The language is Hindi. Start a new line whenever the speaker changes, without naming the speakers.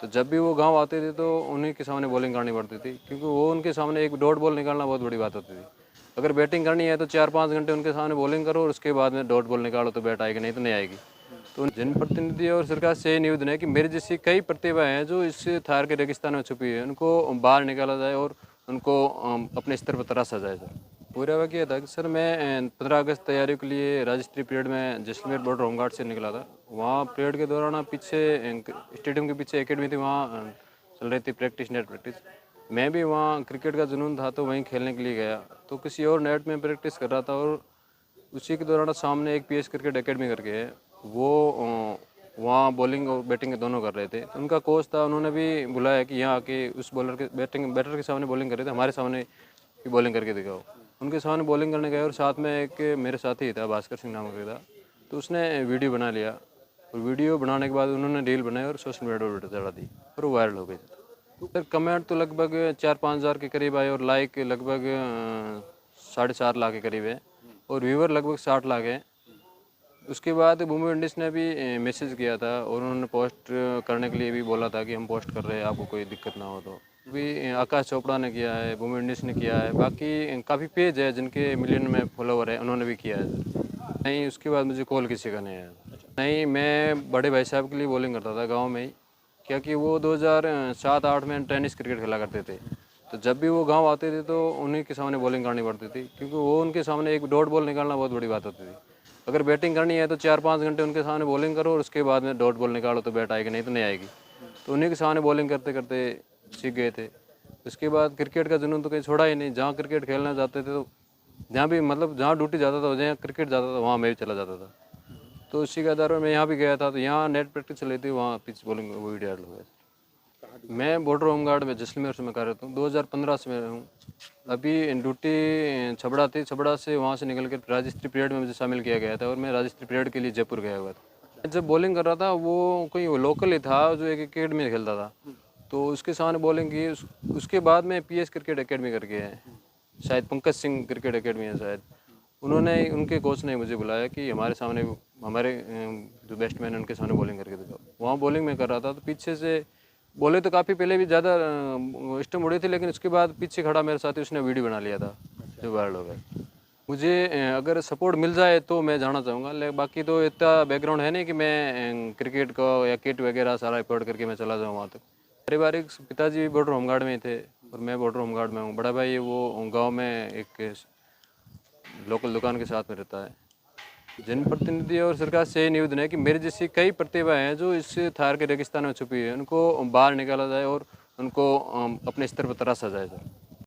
तो जब भी वो गांव आते थे तो उन्हीं के सामने बॉलिंग करनी पड़ती थी, क्योंकि वो उनके सामने एक डॉट बॉल निकालना बहुत बड़ी बात होती थी। अगर बैटिंग करनी है तो 4-5 घंटे उनके सामने बॉलिंग करो और उसके बाद में डॉट बॉल निकालो तो बैट आएगी, नहीं तो नहीं आएगी। तो जनप्रतिनिधि और सरकार से ये निवेदन है कि मेरी जैसी कई प्रतिभा हैं जो इस थार के रेगिस्तान में छुपी है, उनको बाहर निकाला जाए और उनको अपने स्तर पर तराशा जाए सर। पूरा वाक़या ये था कि सर मैं 15 अगस्त तैयारियों के लिए राज्य स्तरीय परेड में जैसलमेर बॉर्डर होमगार्ड से निकला था। वहाँ परेड के दौरान पीछे स्टेडियम के पीछे एकेडमी थी, वहाँ चल रही थी प्रैक्टिस, नेट प्रैक्टिस। मैं भी वहाँ क्रिकेट का जुनून था तो वहीं खेलने के लिए गया, तो किसी और नेट में प्रैक्टिस कर रहा था और उसी के दौरान सामने एक पीएस क्रिकेट एकेडमी करके है, वो वहाँ बॉलिंग और बैटिंग दोनों कर रहे थे। तो उनका कोच था, उन्होंने भी बुलाया कि यहाँ आके उस बॉलर के बैटर के सामने बॉलिंग कर रहे थे, हमारे सामने भी बॉलिंग करके दिखाओ। उनके सामने बॉलिंग करने गए और साथ में एक मेरे साथी था, भास्कर सिंह नाम का था, तो उसने वीडियो बना लिया और वीडियो बनाने के बाद उन्होंने रील बनाई और सोशल मीडिया पर चढ़ा दी और वो वायरल हो गई। सर कमेंट तो लगभग 4-5 हज़ार के करीब आए और लाइक लगभग 4.5 लाख के करीब है और व्यूवर लगभग 60 लाख है। उसके बाद मुंबई इंडियंस ने भी मैसेज किया था और उन्होंने पोस्ट करने के लिए भी बोला था कि हम पोस्ट कर रहे हैं, आपको कोई दिक्कत ना हो। तो भी आकाश चोपड़ा ने किया है, मुंबई इंडियंस ने किया है, बाकी काफ़ी पेज है जिनके मिलियन में फॉलोवर है, उन्होंने भी किया है सर। नहीं, उसके बाद मुझे कॉल किसी का नहीं आया। नहीं, मैं बड़े भाई साहब के लिए बॉलिंग करता था गाँव में ही, क्या कि वो 2007-8 में टेनिस क्रिकेट खेला करते थे। तो जब भी वो गांव आते थे तो उन्हीं के सामने बॉलिंग करनी पड़ती थी, क्योंकि वो उनके सामने एक डॉट बॉल निकालना बहुत बड़ी बात होती थी। अगर बैटिंग करनी है तो 4-5 घंटे उनके सामने बॉलिंग करो और उसके बाद में डॉट बॉल निकालो तो बैट आएगी, नहीं तो नहीं आएगी। तो उन्हीं के सामने बॉलिंग करते करते सीख गए थे। उसके बाद क्रिकेट का जुनून तो कहीं छोड़ा ही नहीं, जहाँ क्रिकेट खेलना जाते थे तो जहाँ भी मतलब जहाँ ड्यूटी जाता था, जहाँ क्रिकेट जाता था, वहाँ मैं भी चला जाता था। तो उसी के आधार पर मैं यहाँ भी गया था, तो यहाँ नेट प्रैक्टिस चली थी, वहाँ पिच बॉलिंग वो वीडियो एड हो गया। मैं बॉर्डर होमगार्ड में जैसलमेर से मैं कार्यरत हूँ, 2015 से मैं हूँ। अभी ड्यूटी छबड़ा थी, छबड़ा से वहाँ से निकल कर राज्य स्तरीय परेड में मुझे शामिल किया गया था और मैं राज्य स्तरीय परेड के लिए जयपुर गया हुआ था। जब बॉलिंग कर रहा था वो कोई लोकल ही था जो एक एकेडमी में खेलता था, तो उसके सामने बॉलिंग की। उसके बाद में पीएस क्रिकेट एकेडमी करके है, शायद पंकज सिंह क्रिकेट एकेडमी है शायद, उन्होंने उनके कोच ने मुझे बुलाया कि हमारे सामने हमारे जो बैट्समैन है उनके सामने बॉलिंग करके दिखाओ। वहाँ बॉलिंग में कर रहा था तो पीछे से बोले तो काफ़ी पहले भी ज़्यादा स्टम्प उड़े थे, लेकिन उसके बाद पीछे खड़ा मेरे साथी उसने वीडियो बना लिया था जो वायरल हो गया। मुझे अगर सपोर्ट मिल जाए तो मैं जाना चाहूँगा, लेकिन बाकी तो इतना बैकग्राउंड है नहीं कि मैं क्रिकेट का या किट वगैरह सारा रिपोर्ट करके मैं चला जाऊँ वहाँ तक। पारिवारिक पिताजी बॉर्डर होमगार्ड में ही थे और मैं बॉर्डर होमगार्ड में हूँ। बड़ा भाई वो गाँव में एक लोकल दुकान के साथ में रहता है। जनप्रतिनिधि और सरकार से ये निवेदन है कि मेरी जैसी कई प्रतिभा हैं जो इस थार के रेगिस्तान में छुपी है, उनको बाहर निकाला जाए और उनको अपने स्तर पर तराशा जाए सर।